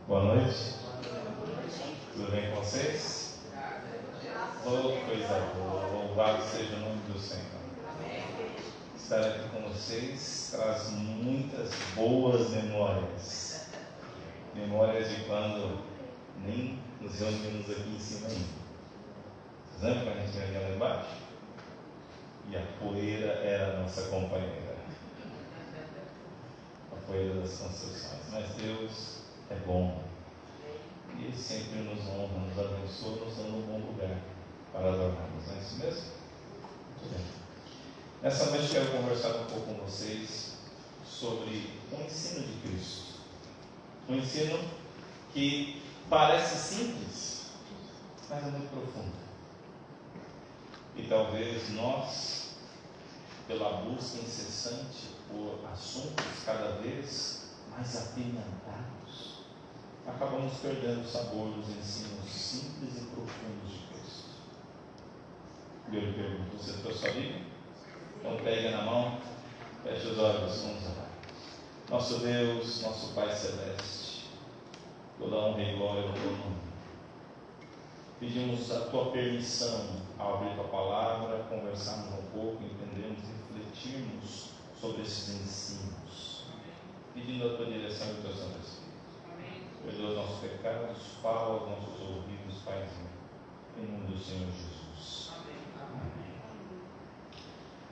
Boa noite. Tudo bem com vocês? Oh, coisa boa. Louvado seja o nome do Senhor. Estar aqui com vocês traz muitas boas memórias. Memórias de quando nem nos reunimos aqui em cima ainda. Vocês lembram quando a gente vinha lá embaixo? E a poeira era a nossa companheira. A poeira das construções. Mas Deus é bom. E Ele sempre nos honra, nos abençoa, nos dando um bom lugar para adorarmos. Não é isso mesmo? Muito bem. Nessa noite quero conversar um pouco com vocês sobre o ensino de Cristo. Um ensino que parece simples, mas é muito profundo. E talvez nós, pela busca incessante por assuntos cada vez mais apimentados, acabamos perdendo o sabor dos ensinos simples e profundos de Cristo. Eu lhe pergunto, você trouxe sua Bíblia? Então pegue na mão, feche os olhos, vamos orar. Nosso Deus, nosso Pai Celeste, toda honra e glória ao teu nome. Pedimos a tua permissão ao abrir tua palavra, conversarmos um pouco, entendermos, refletirmos sobre esses ensinos, pedindo a tua direção e o teu Santo Espírito. Perdoa os nossos pecados, fala aos nossos ouvidos, Paizinho, em nome do Senhor Jesus. Amém.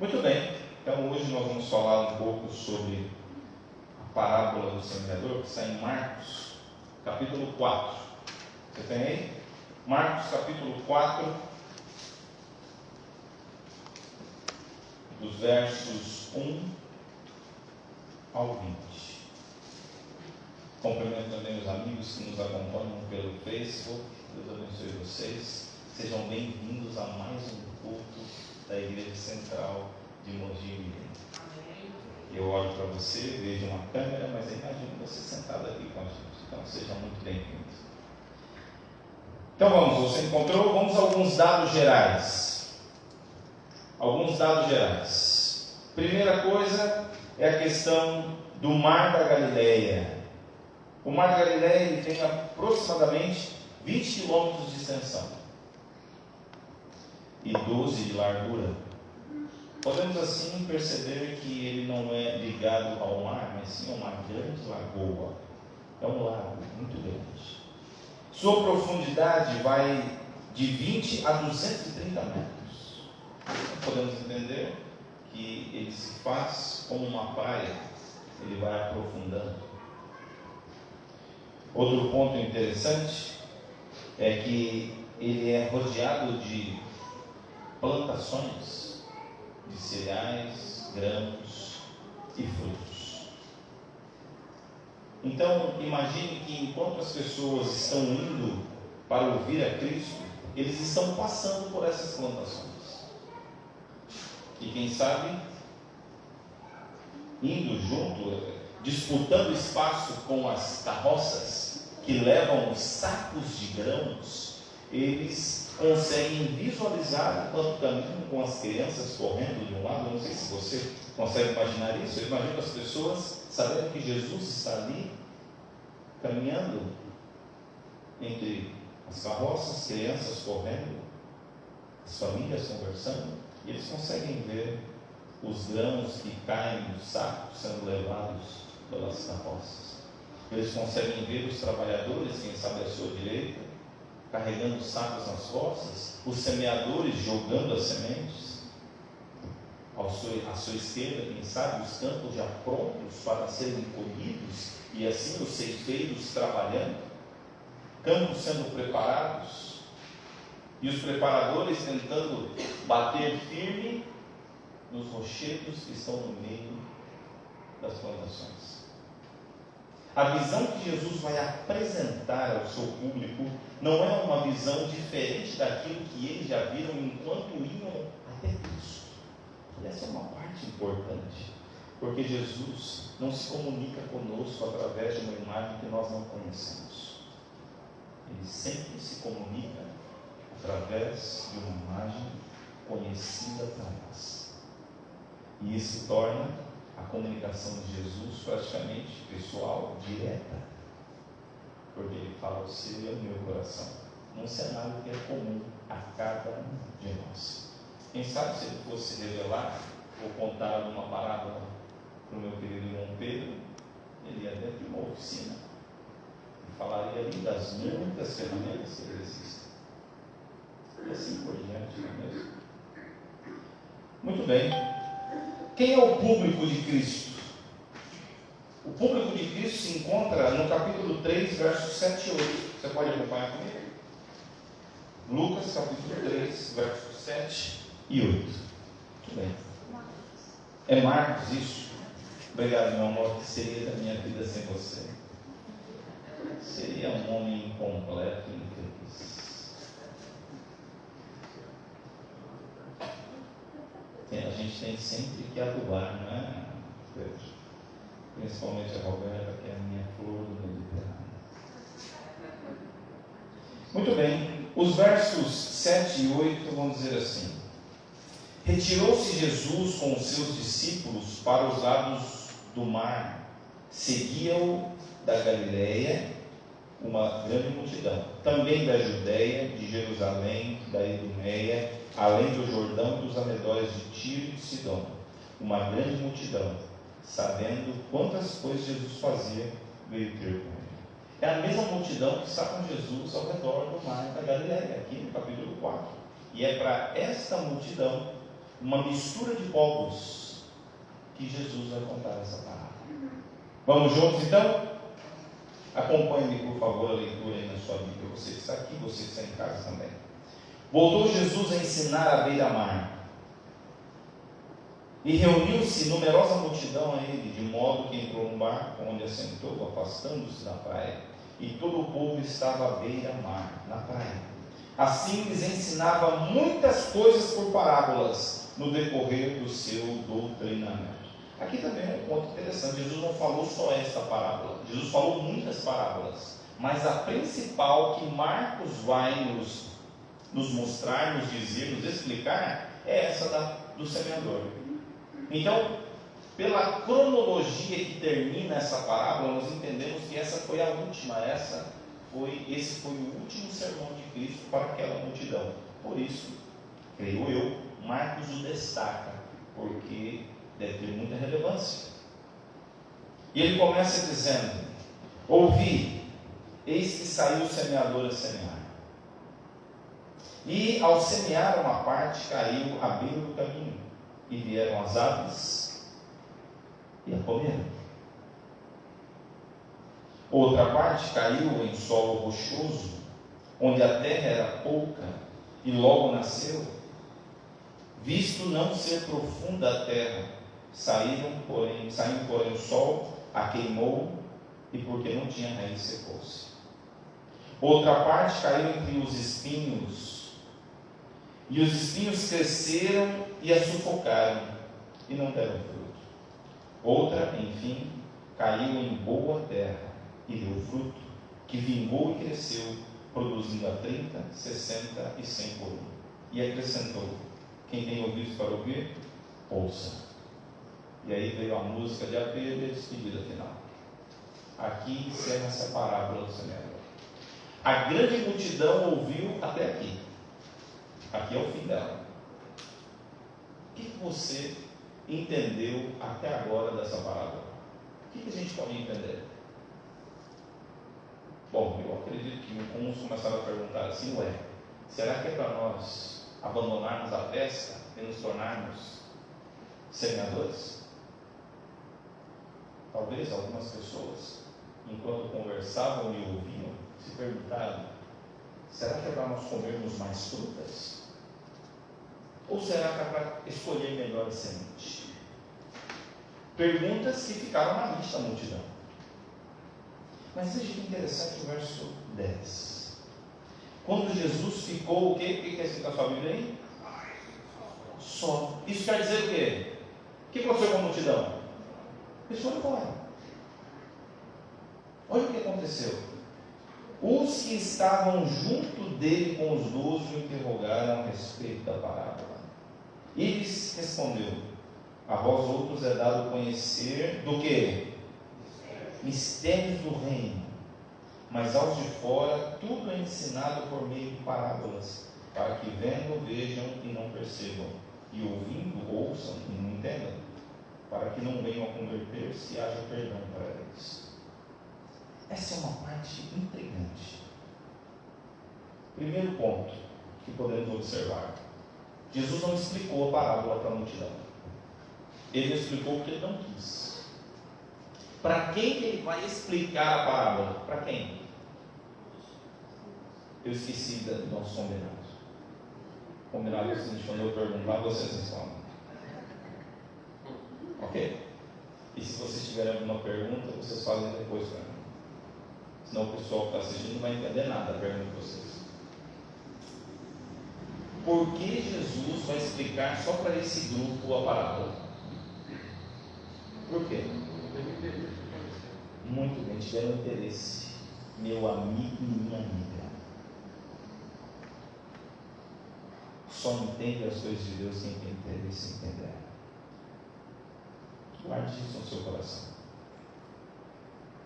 Muito bem, então hoje nós vamos falar um pouco sobre a parábola do semeador, que está em Marcos, capítulo 4. Você tem aí? Marcos, capítulo 4, dos versos 1 ao 20. Cumprimento também os amigos que nos acompanham pelo Facebook. Deus abençoe vocês. Sejam bem-vindos a mais um culto da Igreja Central de Mogi Mirim. Eu olho para você, vejo uma câmera, mas eu imagino você sentado aqui com a gente. Então seja muito bem-vindo. Então vamos, você encontrou? Vamos a alguns dados gerais. Alguns dados gerais. Primeira coisa é a questão do Mar da Galileia. O Mar da Galileia ele tem aproximadamente 20 quilômetros de extensão e 12 de largura. Podemos assim perceber que ele não é ligado ao mar, mas sim a uma grande lagoa. É um lago muito grande. Sua profundidade vai de 20 a 230 metros. Podemos entender que ele se faz como uma praia, ele vai aprofundando. Outro ponto interessante é que ele é rodeado de plantações de cereais, grãos e frutos. Então, imagine que enquanto as pessoas estão indo para ouvir a Cristo, eles estão passando por essas plantações. E quem sabe, indo junto, disputando espaço com as carroças que levam os sacos de grãos, eles conseguem visualizar enquanto caminham com as crianças correndo de um lado. Eu não sei se você consegue imaginar isso. Eu imagino as pessoas sabendo que Jesus está ali caminhando entre as carroças, crianças correndo, as famílias conversando, e eles conseguem ver os grãos que caem dos sacos sendo levados pelas carroças. Eles conseguem ver os trabalhadores, quem sabe à sua direita, carregando os sacos nas costas, os semeadores jogando as sementes, à sua esquerda, quem sabe, os campos já prontos para serem colhidos, e assim os ceifeiros trabalhando, campos sendo preparados, e os preparadores tentando bater firme nos rochedos que estão no meio das plantações. A visão que Jesus vai apresentar ao seu público não é uma visão diferente daquilo que eles já viram enquanto iam até Cristo. E essa é uma parte importante, porque Jesus não se comunica conosco através de uma imagem que nós não conhecemos. Ele sempre se comunica através de uma imagem conhecida para nós. E isso torna a comunicação de Jesus praticamente pessoal, direta. Porque fala ao seu e ao meu coração, num cenário que é comum a cada um de nós. Quem sabe se ele fosse revelar ou contar uma parábola para o meu querido irmão Pedro, ele ia dentro de uma oficina e falaria ali das muitas ferramentas que existem. E assim por diante, não é mesmo? Muito bem. Quem é o público de Cristo? O público de Cristo se encontra no capítulo 3, versos 7 e 8. Você pode acompanhar comigo? Lucas, capítulo 3, versos 7 e 8. Muito bem. É Marcos isso? Obrigado, meu amor. Que seria da minha vida sem você? Seria um homem incompleto e infeliz. A gente tem sempre que adubar, não é, Pedro? Principalmente a Roberta, que é a minha flor do Mediterrâneo. Muito bem, os versos 7 e 8 vão dizer assim: retirou-se Jesus com os seus discípulos para os lados do mar, seguia-o da Galileia uma grande multidão, também da Judéia, de Jerusalém, da Idumeia, além do Jordão e dos arredores de Tiro e de Sidom, uma grande multidão, sabendo quantas coisas Jesus fazia, veio ter com ele. É a mesma multidão que está com Jesus ao redor do mar da Galileia, aqui no capítulo 4. E é para esta multidão, uma mistura de povos, que Jesus vai contar essa parábola. Vamos juntos então? Acompanhe-me, por favor, a leitura aí na sua Bíblia. Você que está aqui, você que está em casa também. Voltou Jesus a ensinar à beira-mar. E reuniu-se numerosa multidão a ele, de modo que entrou num barco, onde assentou, afastando-se da praia. E todo o povo estava à beira-mar, na praia. Assim lhes ensinava muitas coisas por parábolas, no decorrer do seu doutrinamento. Aqui também é um ponto interessante. Jesus não falou só esta parábola. Jesus falou muitas parábolas. Mas a principal que Marcos vai nos mostrar, nos dizer, nos explicar, é essa do semeador. Então, pela cronologia que termina essa parábola, nós entendemos que essa foi a última, esse foi o último sermão de Cristo para aquela multidão. Por isso, creio eu, Marcos o destaca, porque deve ter muita relevância. E ele começa dizendo: ouvi, eis que saiu o semeador a semear. E ao semear, uma parte caiu à beira do caminho, e vieram as aves e a comeram. Outra parte caiu em solo rochoso, onde a terra era pouca, e logo nasceu. Visto não ser profunda a terra, saindo, porém, o sol a queimou, e porque não tinha raiz, secou-se. Outra parte caiu entre os espinhos, e os espinhos cresceram e a sufocaram, e não deram fruto. Outra, enfim, caiu em boa terra, e deu fruto, que vingou e cresceu, produzindo a 30, 60 e 100 por um. E acrescentou: quem tem ouvidos para ouvir, ouça. E aí veio a música de apelo e a despedida final. Aqui encerra essa parábola do semeador. A grande multidão ouviu até aqui. Aqui é o fim dela. O que você entendeu até agora dessa parábola? O que a gente pode entender? Bom, eu acredito que alguns começaram a perguntar assim: ué, será que é para nós abandonarmos a pesca e nos tornarmos semeadores? Talvez algumas pessoas, enquanto conversavam e ouviam, se perguntaram: será que é para nós comermos mais frutas? Ou será que é para escolher melhor semente? Perguntas que ficaram na vista da multidão. Mas veja que interessante o verso 10. Quando Jesus ficou, o quê? O que é escrito na sua Bíblia aí? Só. Isso quer dizer o quê? O que aconteceu com a multidão? Eles foram embora. Olha o que aconteceu. Os que estavam junto dele com os 12 o interrogaram a respeito da parábola. Eles respondeu: a vós outros é dado conhecer do quê? Mistérios do reino, mas aos de fora tudo é ensinado por meio de parábolas, para que vendo vejam e não percebam, e ouvindo ouçam e não entendam, para que não venham a converter-se e haja perdão para eles. Essa é uma parte intrigante. Primeiro ponto que podemos observar: Jesus não explicou a parábola para a multidão. Ele explicou o que ele não quis. Para quem que ele vai explicar a parábola? Para quem? Eu esqueci do nosso combinado. Combinado é o seguinte: quando eu perguntar, vocês respondem. Ok? E se vocês tiverem alguma pergunta, vocês fazem depois para mim. Senão o pessoal que está assistindo não vai entender nada da pergunta de vocês. Por que Jesus vai explicar só para esse grupo a parábola? Por quê? Muito bem, tiveram interesse. Meu amigo e minha amiga. Só entende as coisas de Deus quem tem interesse em entender. Guarde isso no seu coração.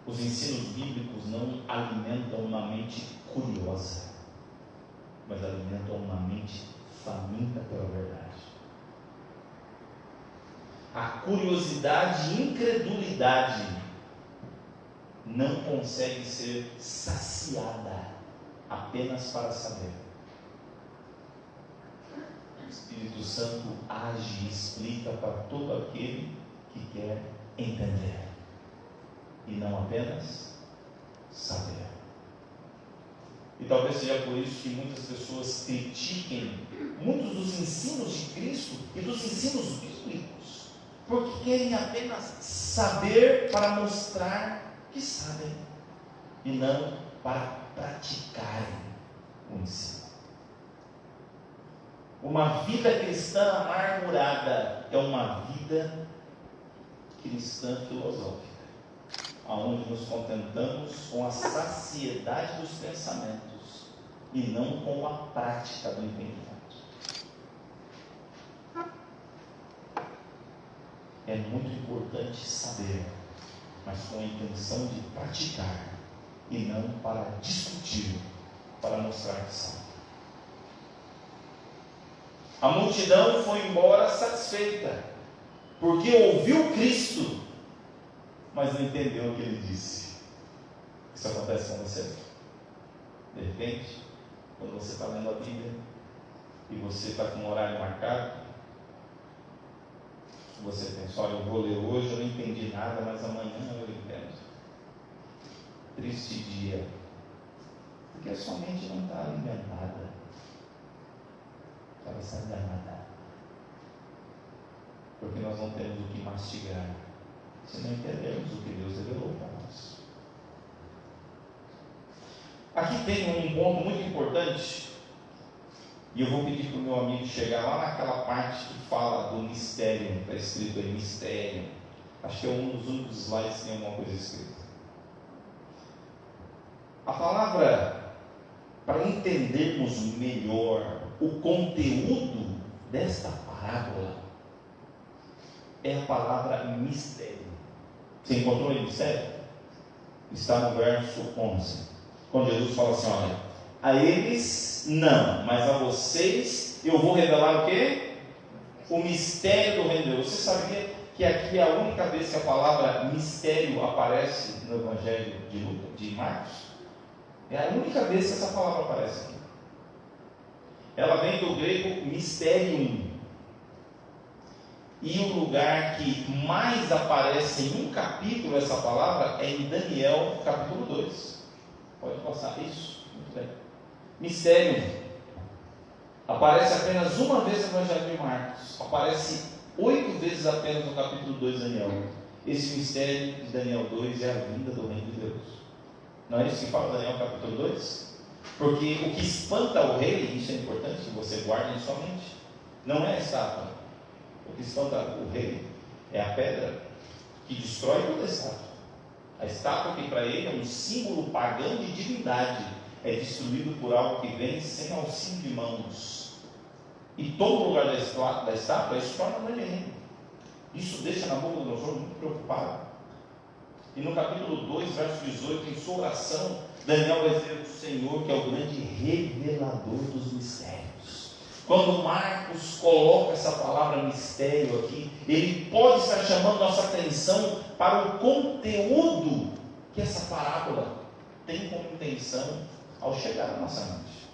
Os ensinos bíblicos não alimentam uma mente curiosa, mas alimentam uma mente faminta pela verdade. A curiosidade e incredulidade não consegue ser saciada apenas para saber. O Espírito Santo age e explica para todo aquele que quer entender e não apenas saber. E talvez seja por isso que muitas pessoas critiquem muitos dos ensinos de Cristo e dos ensinos bíblicos, porque querem apenas saber para mostrar que sabem e não para praticarem o ensino. Uma vida cristã amargurada é uma vida cristã filosófica, aonde nos contentamos com a saciedade dos pensamentos e não com a prática do entendimento. É muito importante saber, mas com a intenção de praticar e não para discutir, para mostrar que sabe. A multidão foi embora satisfeita, porque ouviu Cristo, mas não entendeu o que ele disse. Isso acontece com você? De repente, quando você está lendo a Bíblia e você está com um horário marcado, você pensa: olha, eu vou ler hoje, eu não entendi nada, mas amanhã eu entendo. Triste dia, porque a sua mente não está alimentada, ela está enganada, porque nós não temos o que mastigar se não entendemos o que Deus revelou para nós. Aqui tem um ponto muito importante, e eu vou pedir para o meu amigo chegar lá naquela parte que fala do mistério. Está escrito aí mistério. Acho que é um dos únicos slides que tem alguma coisa escrita. A palavra, para entendermos melhor o conteúdo desta parábola, é a palavra mistério. Você encontrou aí mistério? Está no verso 11. Quando Jesus fala assim: olha, a eles não, mas a vocês eu vou revelar o quê? O mistério do reino de Deus. Você sabia que aqui é a única vez que a palavra mistério aparece no Evangelho de Marcos? É a única vez que essa palavra aparece aqui. Ela vem do grego mysterium. E o lugar que mais aparece em um capítulo essa palavra é em Daniel, capítulo 2. Pode passar isso? Muito bem. Mistério aparece apenas uma vez no Evangelho de Marcos. Aparece 8 vezes apenas no capítulo 2 de Daniel. Esse mistério de Daniel 2 é a vinda do reino de Deus. Não é isso que fala Daniel capítulo 2? Porque o que espanta o rei, isso é importante que você guarde em sua mente, não é a estátua. O que espanta o rei é a pedra que destrói toda a estátua. A estátua, que para ele é um símbolo pagão de divindade, é destruído por algo que vem sem auxílio de mãos. E todo lugar da estátua é se torna grande reino. Isso deixa Nabucodonosor muito preocupado. E no capítulo 2, verso 18, em sua oração, Daniel vai dizer que o Senhor, que é o grande revelador dos mistérios. Quando Marcos coloca essa palavra mistério aqui, ele pode estar chamando nossa atenção para o conteúdo que essa parábola tem como intenção ao chegar à nossa mente.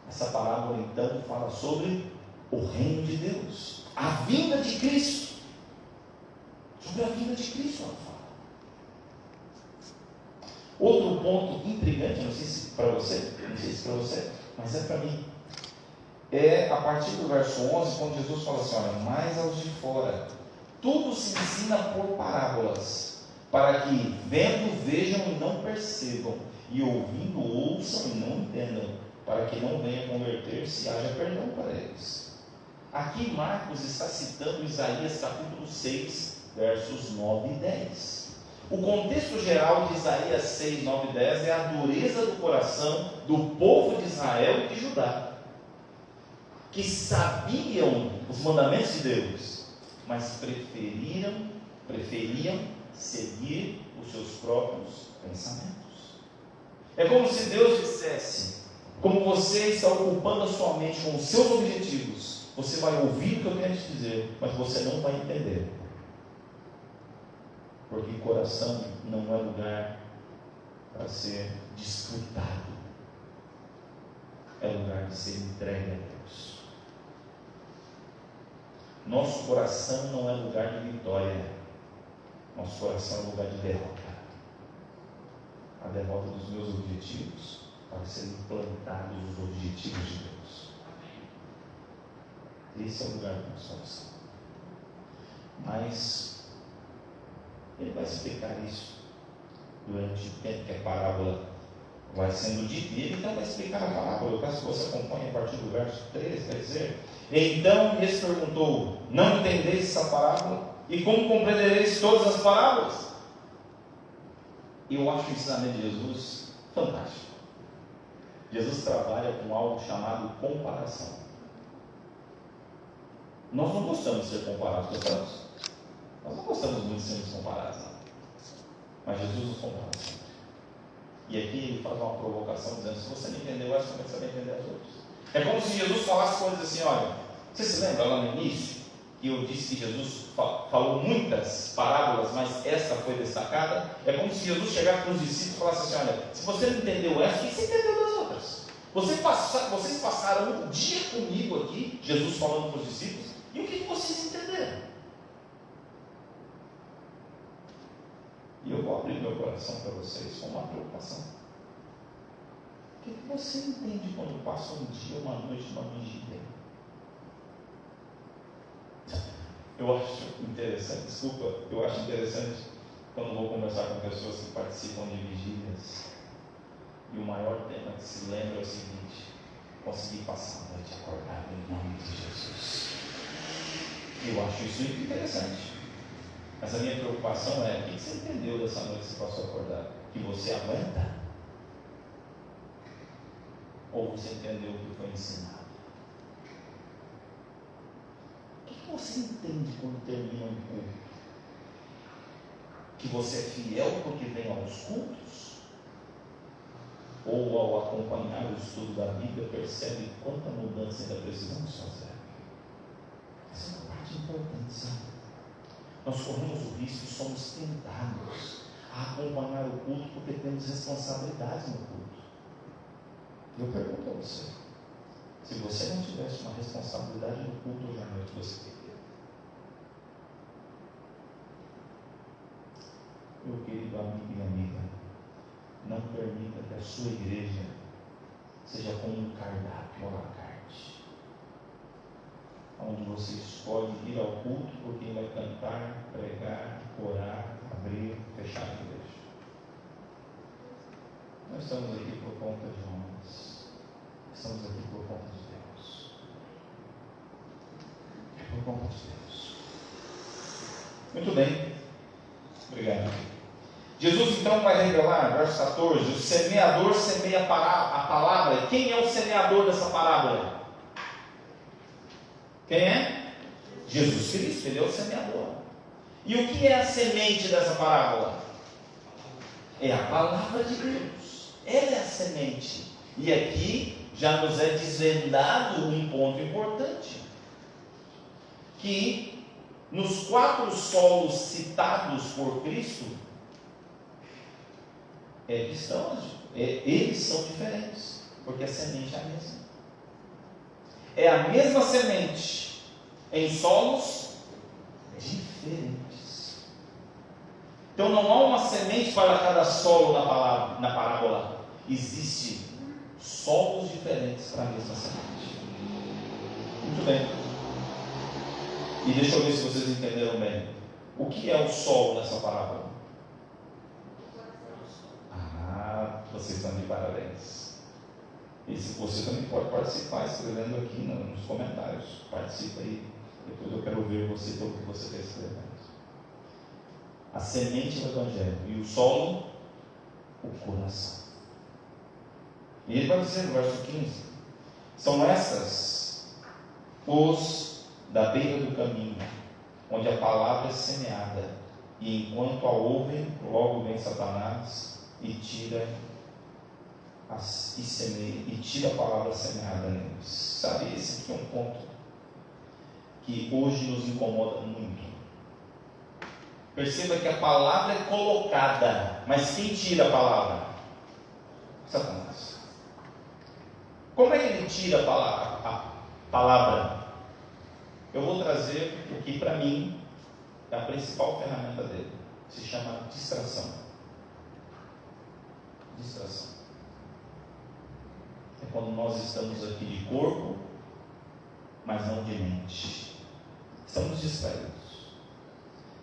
Essa parábola então fala sobre o reino de Deus, a vinda de Cristo. Sobre a vinda de Cristo ela fala. Outro ponto intrigante, não sei se para você, mas é para mim, é a partir do verso 11, quando Jesus fala assim: olha, mas aos de fora, tudo se ensina por parábolas, para que vendo vejam e não percebam, e ouvindo ouçam e não entendam, para que não venha converter-se e haja perdão para eles. Aqui Marcos está citando Isaías capítulo 6, versos 9 e 10. O contexto geral de Isaías 6, 9 e 10 é a dureza do coração do povo de Israel e de Judá, que sabiam os mandamentos de Deus, mas preferiam seguir os seus próprios pensamentos. É como se Deus dissesse: como você está ocupando a sua mente com os seus objetivos, você vai ouvir o que eu quero te dizer, mas você não vai entender. Porque coração não é lugar para ser desfrutado, é lugar de ser entregue a Deus. Nosso coração não é lugar de vitória, nosso coração é lugar de derrota. A derrota dos meus objetivos, para serem implantados os objetivos de Deus. Esse é o lugar do nosso coração. Mas ele vai explicar isso durante o tempo que a parábola vai sendo dita, e ele então vai explicar a parábola. Eu peço que você acompanhe a partir do verso 13, quer dizer: então lhes perguntou: não entendeis essa parábola? E como compreendereis todas as parábolas? Eu acho o ensinamento de Jesus fantástico. Jesus trabalha com algo chamado comparação. Nós não gostamos de ser comparados, gostamos? Nós não gostamos muito de sermos comparados, não. Mas Jesus nos compara sempre. E aqui ele faz uma provocação dizendo: se você não entendeu essa, como é que você vai entender as outras? É como se Jesus falasse coisas assim: olha, você se lembra lá no início que eu disse que Jesus falou muitas parábolas, mas esta foi destacada? É como se Jesus chegasse para os discípulos e falasse assim: olha, se você não entendeu essa, o que você entendeu das outras? Vocês passaram um dia comigo aqui, Jesus falando para os discípulos, e o que vocês entenderam? E eu vou abrir meu coração para vocês com uma preocupação. O que você entende quando passa um dia, uma noite, uma vigília? Eu acho interessante quando vou conversar com pessoas que participam de vigílias, e o maior tema que se lembra é o seguinte: conseguir passar a noite acordado em nome de Jesus. Eu acho isso interessante. Mas a minha preocupação é: o que você entendeu dessa noite que você passou acordado? Que você aguenta? Ou você entendeu o que foi ensinado? O que você entende quando termina um culto? Que você é fiel porque vem aos cultos? Ou ao acompanhar o estudo da Bíblia percebe quanta mudança ainda precisamos fazer? Essa é uma parte importante, sabe? Nós corremos o risco e somos tentados a acompanhar o culto porque temos responsabilidades no culto. Eu pergunto a você: se você não tivesse uma responsabilidade no culto hoje à noite, você teria? Meu querido amigo e amiga, não permita que a sua igreja seja como um cardápio à la carte, onde você escolhe ir ao culto porque vai cantar, pregar, orar, abrir, fechar a igreja. Nós estamos aqui por conta de homens, estamos aqui por conta de Deus. É por conta de Deus. Muito bem, obrigado. Jesus então vai revelar, verso 14: o semeador semeia a palavra. Quem é o semeador dessa parábola? Quem é? Jesus Cristo, ele é o semeador. E o que é a semente dessa parábola? É a palavra de Deus. Ela é a semente. E aqui já nos é desvendado um ponto importante, que nos 4 solos citados por Cristo, eles são diferentes, porque a semente é a mesma. É a mesma semente em solos diferentes. Então não há uma semente para cada solo na parábola. Existe solos diferentes para a mesma semente. Muito bem. E deixa eu ver se vocês entenderam bem. O que é o solo nessa parábola? Vocês estão de parabéns. E se você também pode participar escrevendo aqui nos comentários. Participa aí. Depois eu quero ver você pelo que você está escrevendo. A semente é o Evangelho. E o solo, o coração. E ele vai dizer no verso 15: são essas os da beira do caminho, onde a palavra é semeada, e enquanto a ouvem, logo vem Satanás e tira a palavra semeada neles. Sabe, esse aqui é um ponto que hoje nos incomoda muito. Perceba que a palavra é colocada, mas quem tira a palavra? Satanás. Como é que ele tira a palavra? Eu vou trazer o que para mim é a principal ferramenta dele. Se chama distração. Distração. É quando nós estamos aqui de corpo, mas não de mente. Estamos distraídos.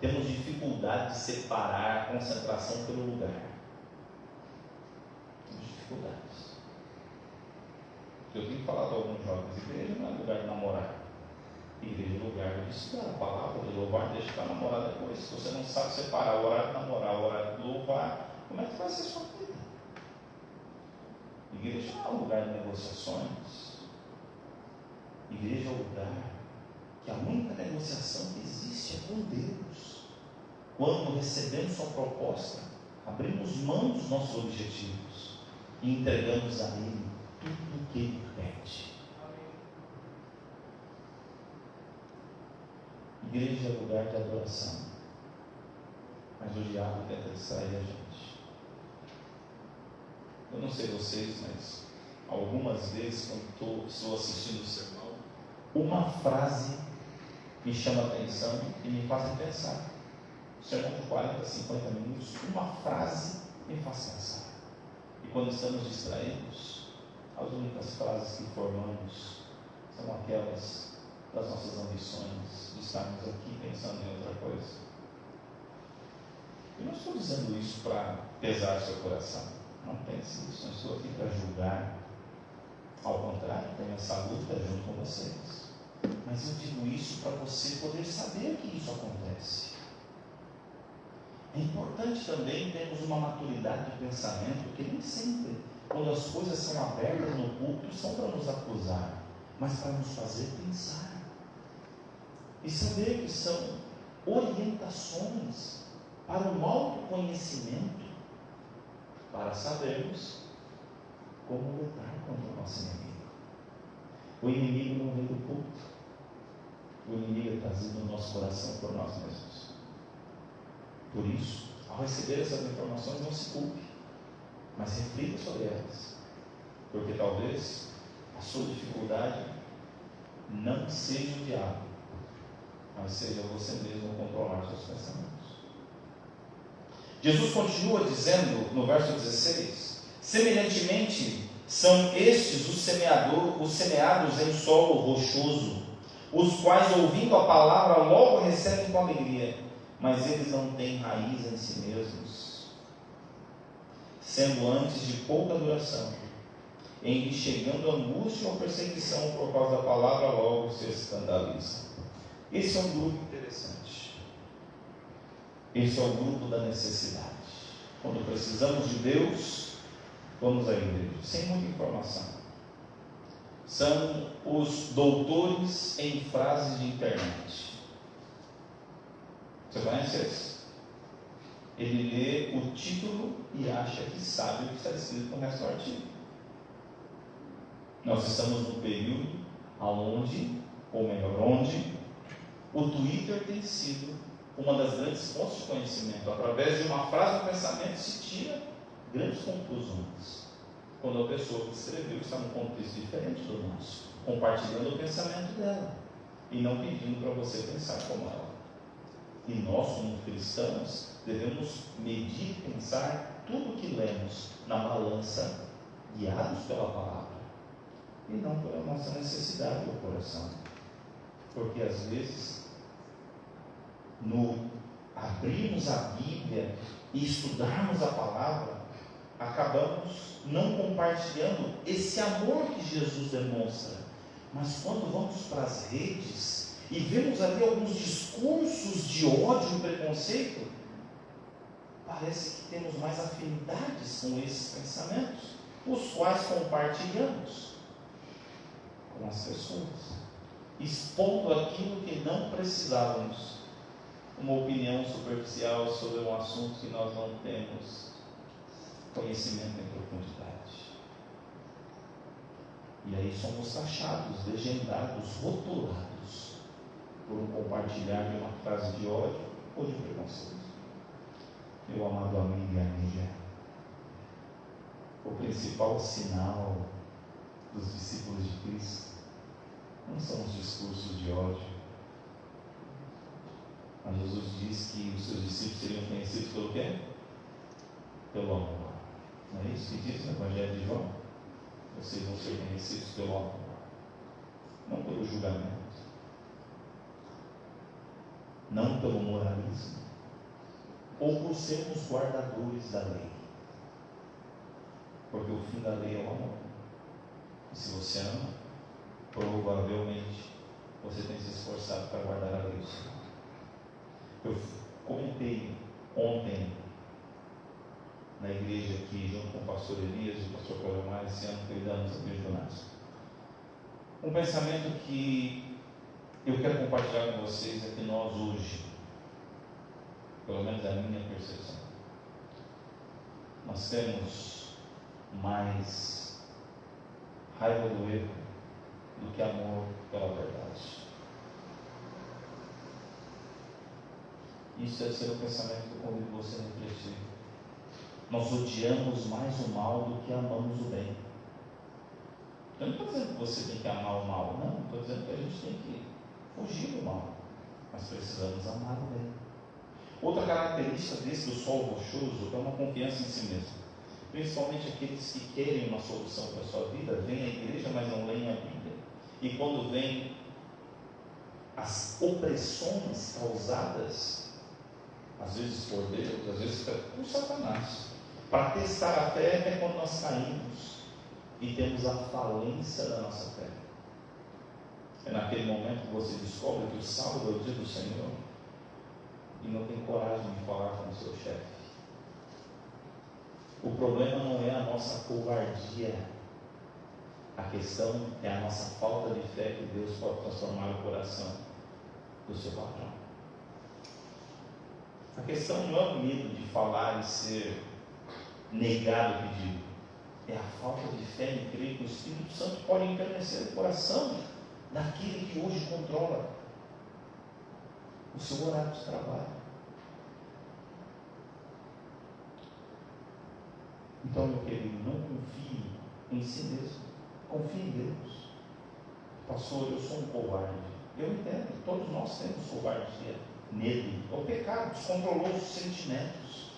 Temos dificuldade de separar a concentração pelo lugar. Temos dificuldades. Eu tenho falado a alguns jovens: igreja não é lugar de namorar. Igreja é lugar de estudar a palavra, de louvar, deixa para namorar depois. Se você não sabe separar o horário de namorar, o horário de louvar, como é que vai ser a sua vida? Igreja não é um lugar de negociações. Igreja é o lugar que a única negociação que existe é com Deus. Quando recebemos sua proposta, abrimos mão dos nossos objetivos e entregamos a Ele tudo o que Ele pede. Igreja é lugar de adoração, mas o diabo tenta distrair a gente. Eu não sei vocês, mas algumas vezes quando estou assistindo o sermão, uma frase me chama a atenção e me faz pensar. O sermão de 40, 50 minutos, uma frase me faz pensar. E quando estamos distraídos, as únicas frases que formamos são aquelas das nossas ambições, de estarmos aqui pensando em outra coisa. Eu não estou dizendo isso para pesar seu coração. Não pense isso, não estou aqui para julgar. Ao contrário, tenho essa luta junto com vocês. Mas eu digo isso para você poder saber que isso acontece. É importante também termos uma maturidade de pensamento, que nem sempre, quando as coisas são abertas no púlpito, são para nos acusar, mas para nos fazer pensar. E saber que são orientações para um autoconhecimento, para sabermos como lutar contra o nosso inimigo. O inimigo não vem do púlpito, o inimigo é trazido no nosso coração por nós mesmos. Por isso, ao receber essas informações, não se culpe, mas reflita sobre elas, porque talvez a sua dificuldade não seja o diabo, mas seja você mesmo controlar seus pensamentos. Jesus continua dizendo no verso 16: semelhantemente são estes os semeados em solo rochoso, os quais, ouvindo a palavra, logo recebem com alegria, mas eles não têm raiz em si mesmos, sendo antes de pouca duração, em que chegando a angústia ou perseguição por causa da palavra, logo se escandalizam. Esse é um grupo interessante. Esse é o grupo da necessidade. Quando precisamos de Deus, vamos à igreja, sem muita informação. São os doutores em frases de internet. Você conhece esse? Ele lê o título e acha que sabe o que está escrito no resto do artigo. Nós estamos num período onde o Twitter tem sido uma das grandes fontes de conhecimento. Através de uma frase ou pensamento se tira grandes conclusões. Quando a pessoa que escreveu está num contexto diferente do nosso, compartilhando o pensamento dela e não pedindo para você pensar como ela. E nós, como cristãos, devemos medir e pensar tudo o que lemos na balança, guiados pela palavra e não pela nossa necessidade do coração. Porque às vezes, no abrirmos a Bíblia e estudarmos a palavra, acabamos não compartilhando esse amor que Jesus demonstra. Mas quando vamos para as redes e vemos ali alguns discursos de ódio e preconceito, parece que temos mais afinidades com esses pensamentos, os quais compartilhamos com as pessoas, expondo aquilo que não precisávamos, uma opinião superficial sobre um assunto que nós não temos conhecimento em profundidade. E aí somos taxados, legendados, rotulados por um compartilhar de uma frase de ódio ou de preconceito. Meu amado amigo e amiga, o principal sinal dos discípulos de Cristo não são os discursos de ódio. Mas Jesus diz que os seus discípulos seriam conhecidos pelo quê? Pelo amor. Não é isso que diz no Evangelho de João? Vocês vão ser conhecidos pelo amor, não pelo julgamento, não pelo moralismo, ou por sermos guardadores da lei, porque o fim da lei é o amor. E se você ama, provavelmente você tem se esforçado para guardar a lei do Senhor. Eu comentei ontem na igreja aqui, junto com o pastor Elias e o pastor Coromar, esse ano cuidamos da igreja do Nasco. Um pensamento que eu quero compartilhar com vocês é que nós hoje, pelo menos a minha percepção, nós temos mais raiva do erro do que amor pela verdade. Isso deve ser um pensamento que eu convido você a refletir. Nós odiamos mais o mal do que amamos o bem. Eu não estou dizendo que você tem que amar o mal, não. Estou dizendo que a gente tem que fugir do mal. Mas precisamos amar o bem. Outra característica desse do sol rochoso é uma confiança em si mesmo. Principalmente aqueles que querem uma solução para a sua vida, vêm à igreja, mas não leem a Bíblia. E quando vêm as opressões causadas, às vezes por Deus, às vezes por Satanás, para testar a fé é quando nós caímos e temos a falência da nossa fé. É naquele momento que você descobre que o sábado é o dia do Senhor e não tem coragem de falar com o seu chefe. O problema não é a nossa covardia, a questão é a nossa falta de fé que Deus pode transformar o coração do seu patrão. A questão não é o medo de falar e ser negado o pedido, é a falta de fé em crer que o Espírito Santo pode enternecer o coração daquele que hoje controla o seu horário de trabalho. Então, meu querido, não confie em si mesmo, confie em Deus. Pastor, eu sou um covarde. Eu entendo, todos nós temos covardia, medo, o pecado descontrolou os sentimentos.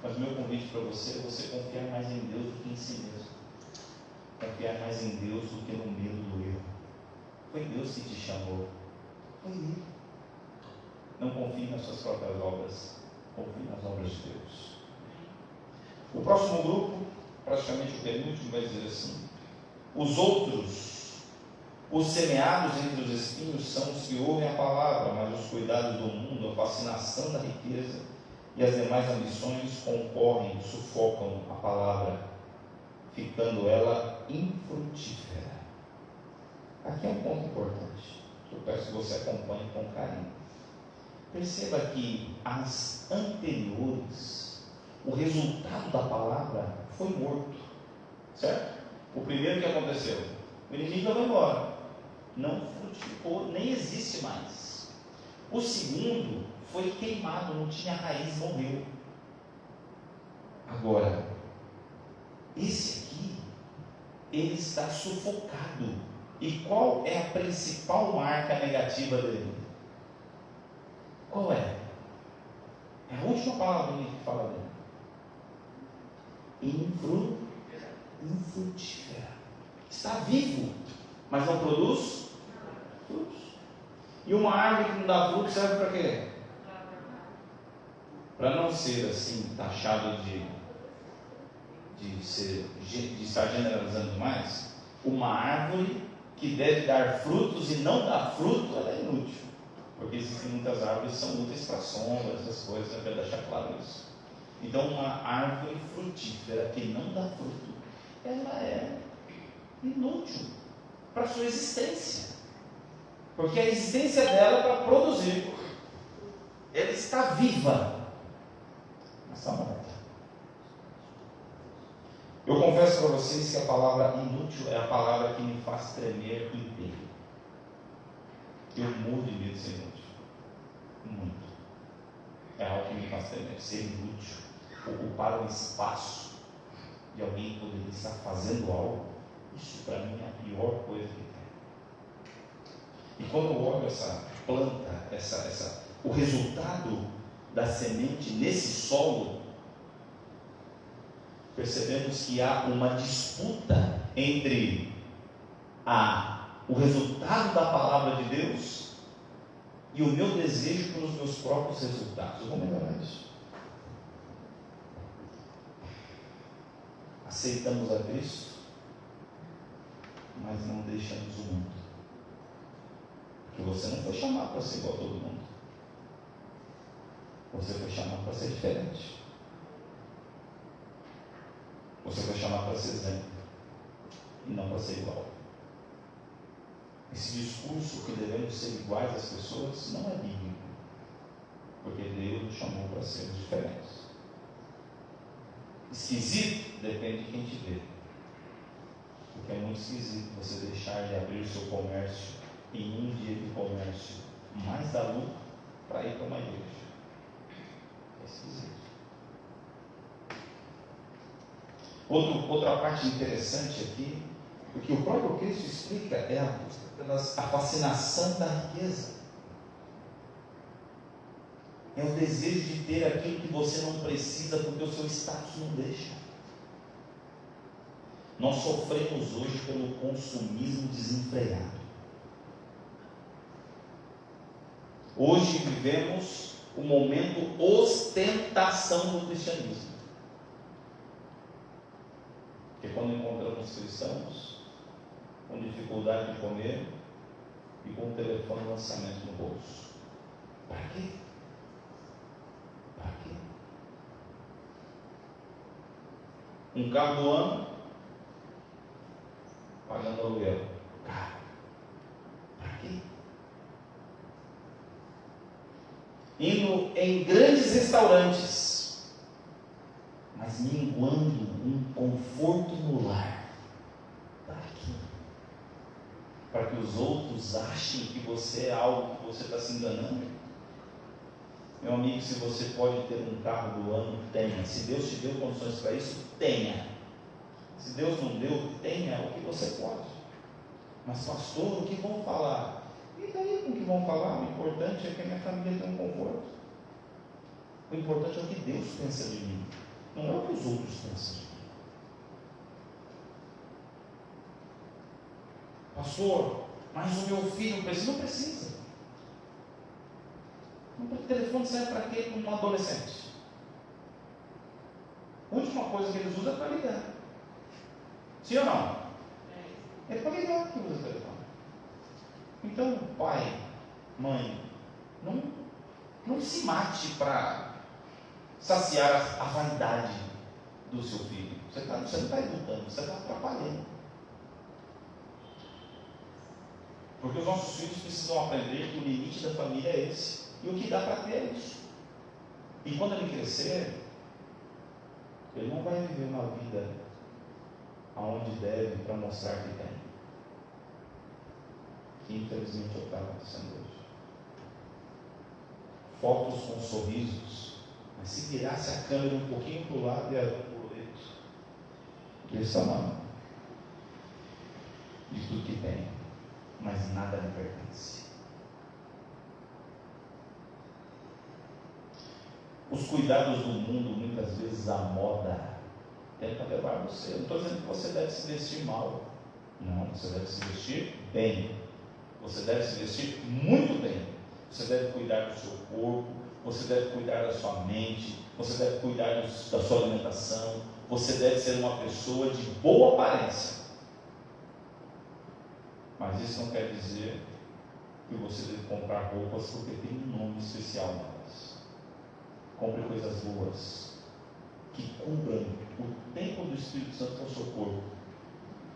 Mas o meu convite para você é você confiar mais em Deus do que em si mesmo. Confiar mais em Deus do que no medo do erro. Foi Deus que te chamou. Foi Ele. Não confie nas suas próprias obras. Confie nas obras de Deus. O próximo grupo, praticamente o penúltimo, vai dizer assim: os outros, os semeados entre os espinhos, são os que ouvem a palavra, mas os cuidados do mundo, a fascinação da riqueza e as demais ambições concorrem, sufocam a palavra, ficando ela infrutífera. Aqui é um ponto importante, que eu peço que você acompanhe com carinho. Perceba que as anteriores, o resultado da palavra foi morto, certo? O primeiro que aconteceu, o inimigo vai embora, não frutificou, nem existe mais. O segundo foi queimado, não tinha raiz, morreu. Agora, esse aqui, ele está sufocado. E qual é a principal marca negativa dele? Qual é? É a última palavra que fala dele. Infrutífera. Está vivo, mas não produz frutos. E uma árvore que não dá fruto serve para quê? Para não ser assim taxado de estar generalizando mais. Uma árvore que deve dar frutos e não dá fruto, ela é inútil. Porque existem muitas árvores que são úteis para sombra, essas coisas, eu quero deixar claro isso. Então, uma árvore frutífera que não dá fruto, ela é inútil para a sua existência. Porque a existência dela é para produzir. Ela está viva, mas está morta. Eu confesso para vocês que a palavra inútil é a palavra que me faz tremer inteiro. Eu morro de medo de ser inútil. Muito. É algo que me faz tremer. Ser inútil. Ocupar um espaço de alguém que poderia estar fazendo algo. Isso para mim é a pior coisa que tem. E quando eu olho essa planta, o resultado da semente nesse solo, percebemos que há uma disputa entre o resultado da palavra de Deus e o meu desejo pelos meus próprios resultados. Eu vou melhorar isso. Aceitamos a Cristo, mas não deixamos o mundo. Porque você não foi chamado para ser igual a todo mundo. Você foi chamado para ser diferente. Você foi chamado para ser exemplo e não para ser igual. Esse discurso que devemos ser iguais às pessoas não é bíblico, porque Deus nos chamou para sermos diferentes. Esquisito depende de quem te vê, porque é muito esquisito você deixar de abrir o seu comércio em um dia de comércio mais da lucro para ir para uma igreja. É esquisito. Outra parte interessante aqui, porque o próprio Cristo explica, é a busca pela fascinação da riqueza. É o desejo de ter aquilo que você não precisa, porque o seu status não deixa. Nós sofremos hoje pelo consumismo desenfreado. Hoje vivemos o momento ostentação do cristianismo. Porque quando encontramos cristãos com dificuldade de comer e com o telefone de lançamento no bolso. Para quê? Para quê? Um carro do ano pagando aluguel. Caro. Para quê? Indo em grandes restaurantes, mas minguando um conforto no lar. Para quê? Para que os outros achem que você é algo que você está se enganando? Meu amigo, se você pode ter um carro do ano, tenha. Se Deus te deu condições para isso, tenha. Se Deus não deu, tenha o que você pode. Mas pastor, o que vão falar? E daí com o que vão falar? O importante é que a minha família tenha um conforto. O importante é o que Deus pensa de mim, não é o que os outros pensam de mim. Pastor, mas o meu filho precisa? Não precisa. O telefone serve para quê? Para um adolescente. A última coisa que eles usam é para ligar. Sim ou não? É para ligar que usa o telefone. Então, pai, mãe, não se mate para saciar a vaidade do seu filho. Você não está educando, você está atrapalhando. Porque os nossos filhos precisam aprender que o limite da família é esse. E o que dá para ter é isso. E quando ele crescer, ele não vai viver uma vida aonde deve para mostrar que tem. Que infelizmente é o que está acontecendo hoje. Fotos com sorrisos, mas se virasse a câmera um pouquinho para o lado e a borboleta, esse é o nome de tudo que tem, mas nada lhe pertence. Os cuidados do mundo, muitas vezes a moda tenta levar você. Eu não estou dizendo que você deve se vestir mal. Não, você deve se vestir bem. Você deve se vestir muito bem. Você deve cuidar do seu corpo. Você deve cuidar da sua mente. Você deve cuidar da sua alimentação. Você deve ser uma pessoa de boa aparência. Mas isso não quer dizer que você deve comprar roupas porque tem um nome especial nelas. Compre coisas boas que cubram o templo do Espírito Santo com o seu corpo,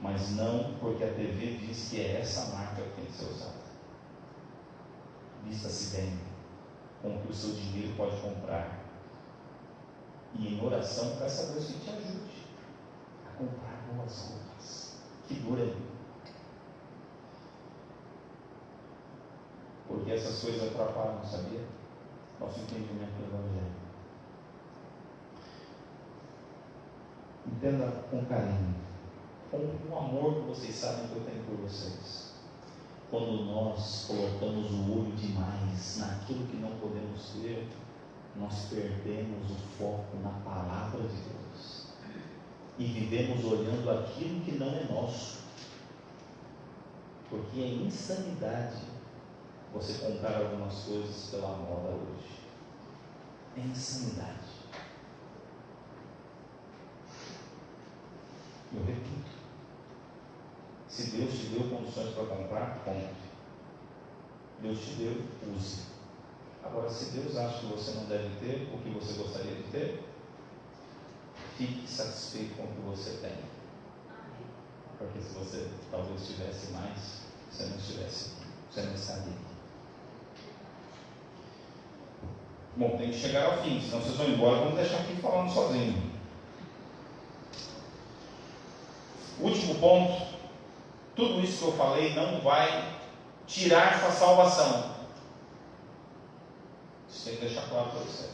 mas não porque a TV diz que é essa marca que tem que ser usada. Vista-se bem com o que o seu dinheiro pode comprar, e em oração peça a Deus que te ajude a comprar boas roupas que durem, porque essas coisas atrapalham, sabia? Nosso entendimento do Evangelho. Entenda com carinho, com o amor que vocês sabem que eu tenho por vocês. Quando nós colocamos o olho demais naquilo que não podemos ver, nós perdemos o foco na palavra de Deus e vivemos olhando aquilo que não é nosso, porque é insanidade você comprar algumas coisas pela moda hoje. É insanidade. Eu repito, se Deus te deu condições para comprar, compre. Deus te deu, use. Agora, se Deus acha que você não deve ter o que você gostaria de ter, fique satisfeito com o que você tem. Porque se você talvez tivesse mais, você não estivesse, você não estaria aqui. Bom, tem que chegar ao fim, senão vocês vão embora, vamos deixar aqui falando sozinho. Último ponto, tudo isso que eu falei não vai tirar sua salvação. Isso tem que deixar claro para você.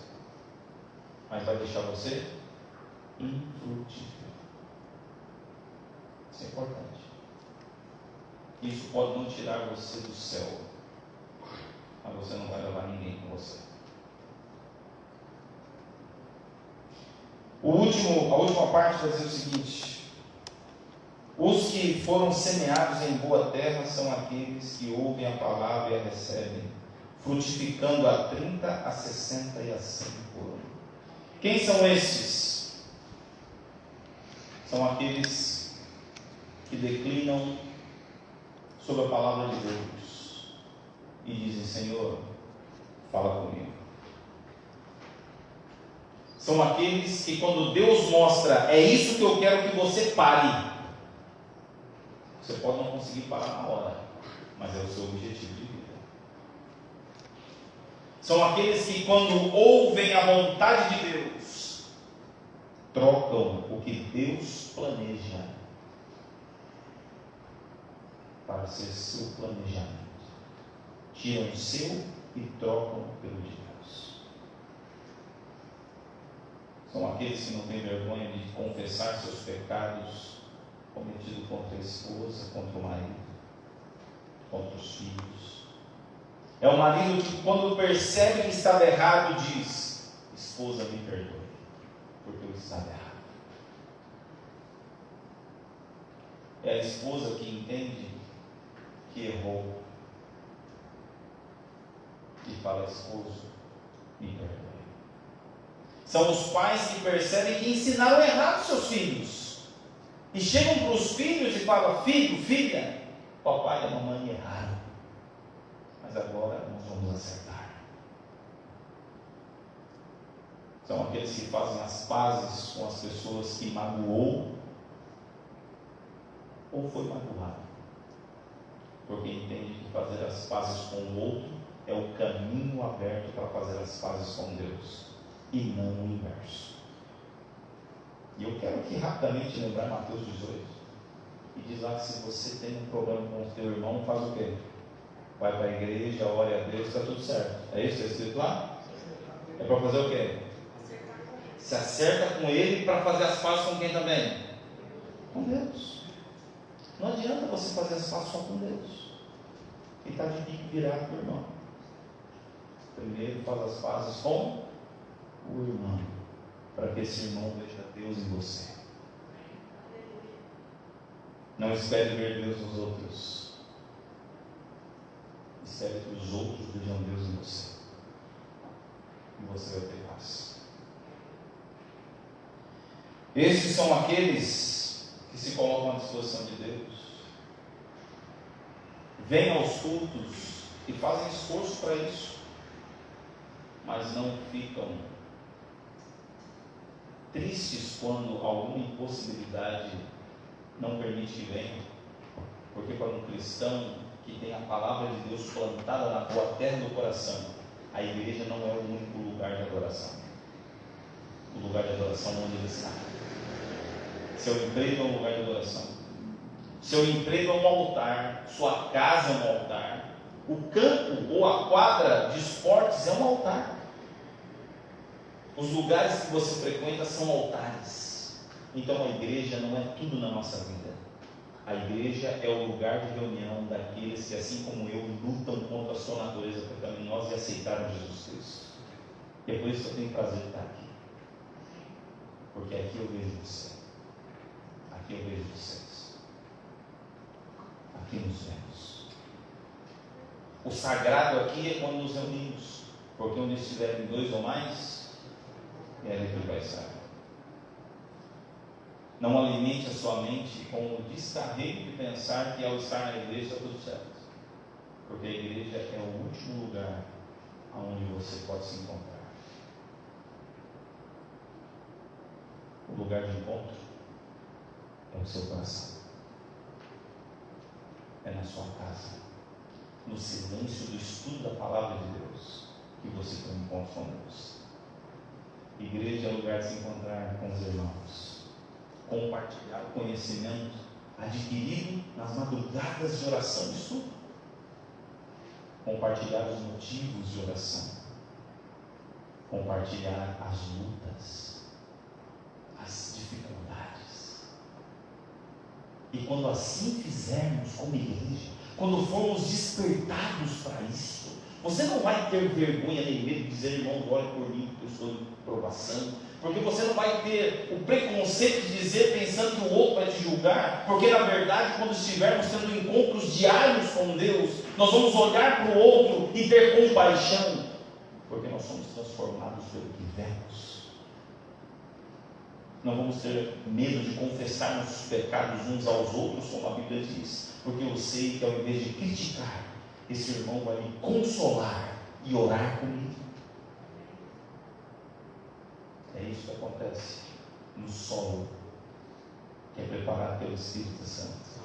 Mas vai deixar você infrutífero. Isso é importante. Isso pode não tirar você do céu, mas você não vai levar ninguém com você. A última parte vai dizer o seguinte: os que foram semeados em boa terra são aqueles que ouvem a palavra e a recebem, frutificando a 30, a 60 e a 100 por ano. Quem são esses? São aqueles que declinam sobre a palavra de Deus e dizem: Senhor, fala comigo. São aqueles que, quando Deus mostra, é isso que eu quero que você pare, você pode não conseguir parar na hora, mas é o seu objetivo de vida. São aqueles que, quando ouvem a vontade de Deus, trocam o que Deus planeja para ser seu planejamento. Tiram o seu e trocam pelo de Deus. São aqueles que não têm vergonha de confessar seus pecados cometidos contra a esposa, contra o marido, contra os filhos. É o marido que, quando percebe que estava errado, diz: esposa, me perdoe, porque eu estava errado. É a esposa que entende que errou e fala: esposo, me perdoe. São os pais que percebem que ensinaram errado seus filhos e chegam para os filhos e falam: filho, filha, papai e a mamãe erraram, mas agora nós vamos acertar. São aqueles que fazem as pazes com as pessoas que magoou ou foi magoado, porque entende que fazer as pazes com o outro é o caminho aberto para fazer as pazes com Deus, e não o inverso. E eu quero aqui rapidamente lembrar Mateus 18, e diz lá que se você tem um problema com o teu irmão, faz o quê? Vai para a igreja, ore a Deus, está tudo certo. É isso que está escrito lá? É para fazer o quê? Se acerta com ele para fazer as pazes com quem também? Com Deus. Não adianta você fazer as pazes só com Deus. Ele está de bico virado para o irmão. Primeiro faz as pazes com o irmão, para que esse irmão veja Deus em você. Não espere ver Deus nos outros. Espere que os outros vejam Deus em você. E você vai ter paz. Esses são aqueles que se colocam à disposição de Deus. Vêm aos cultos e fazem esforço para isso, mas não ficam tristes quando alguma impossibilidade não permite que venham, porque para um cristão que tem a palavra de Deus plantada na boa terra do coração, a igreja não é o único lugar de adoração. O lugar de adoração é onde ele está. Seu emprego é um lugar de adoração. Seu emprego é um altar, sua casa é um altar, o campo ou a quadra de esportes é um altar. Os lugares que você frequenta são altares. Então a igreja não é tudo na nossa vida. A igreja é o lugar de reunião daqueles que, assim como eu, lutam contra a sua natureza pecaminosa e aceitaram Jesus Cristo. E é por isso que eu tenho prazer de estar aqui. Porque aqui eu vejo você. Aqui eu vejo vocês. Aqui nos vemos. O sagrado aqui é quando nos reunimos, porque onde estiverem dois ou mais, é ali que vai estar. Não alimente a sua mente com o descarrego de pensar que ao estar na igreja está tudo certo, porque a igreja é o último lugar onde você pode se encontrar. O lugar de encontro é o seu coração. É na sua casa, no silêncio do estudo da palavra de Deus, que você tem um encontro com Deus. Igreja é o lugar de se encontrar com os irmãos, compartilhar o conhecimento adquirido nas madrugadas de oração e estudo, compartilhar os motivos de oração, compartilhar as lutas, as dificuldades. E quando assim fizermos como igreja, quando formos despertados para isso, você não vai ter vergonha nem medo de dizer: irmão, ore por mim, porque eu estou em provação. Porque você não vai ter o preconceito de dizer pensando que o outro vai te julgar. Porque na verdade, quando estivermos tendo encontros diários com Deus, nós vamos olhar para o outro e ter compaixão, porque nós somos transformados pelo que vemos. Não vamos ter medo de confessar nossos pecados uns aos outros, como a Bíblia diz, porque eu sei que ao invés de criticar, esse irmão vai me consolar e orar comigo. É isso que acontece no solo que é preparado pelo Espírito Santo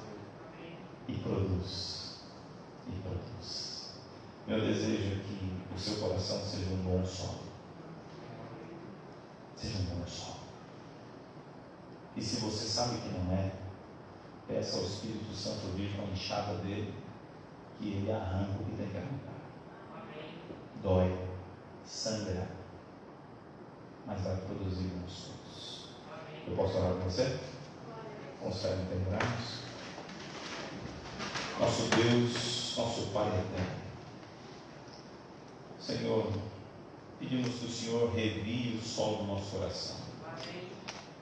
e produz. Meu desejo é que o seu coração seja um bom solo. Seja um bom solo. E se você sabe que não é, peça ao Espírito Santo vir com a enxada dele, que ele arranca o que tem que arrancar. Dói, sangra, mas vai produzir bons frutos. Eu posso orar com você? Consegue entendermos? Nosso Deus, nosso Pai eterno, Senhor, pedimos que o Senhor revie o solo do nosso coração,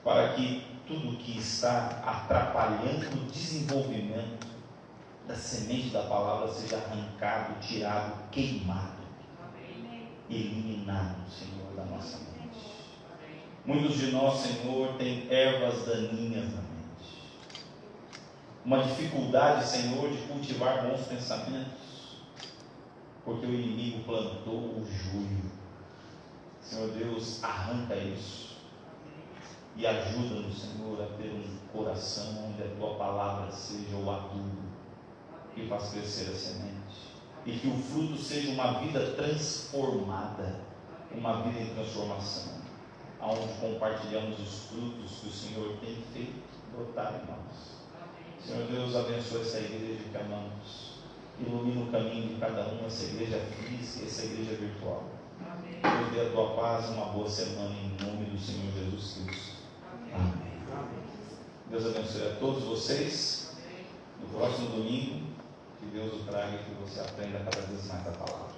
para que tudo que está atrapalhando o desenvolvimento da semente da palavra seja arrancado, tirado, queimado, eliminado, Senhor, da nossa mente. Muitos de nós, Senhor, têm ervas daninhas na mente, uma dificuldade, Senhor, de cultivar bons pensamentos, porque o inimigo plantou o jugo. Senhor Deus, arranca isso e ajuda-nos, Senhor, a ter um coração onde a Tua palavra seja o adubo que faz crescer a semente. e que o fruto seja uma vida transformada, uma vida em transformação, onde compartilhamos os frutos que o Senhor tem feito brotar em nós. Senhor Deus, abençoa essa igreja que amamos, ilumina o caminho de cada um, essa igreja física, essa igreja virtual. Deus, dê a tua paz, uma boa semana em nome do Senhor Jesus Cristo. Amém. Deus abençoe a todos vocês. No próximo domingo, que Deus o traga e que você aprenda cada vez mais a palavra.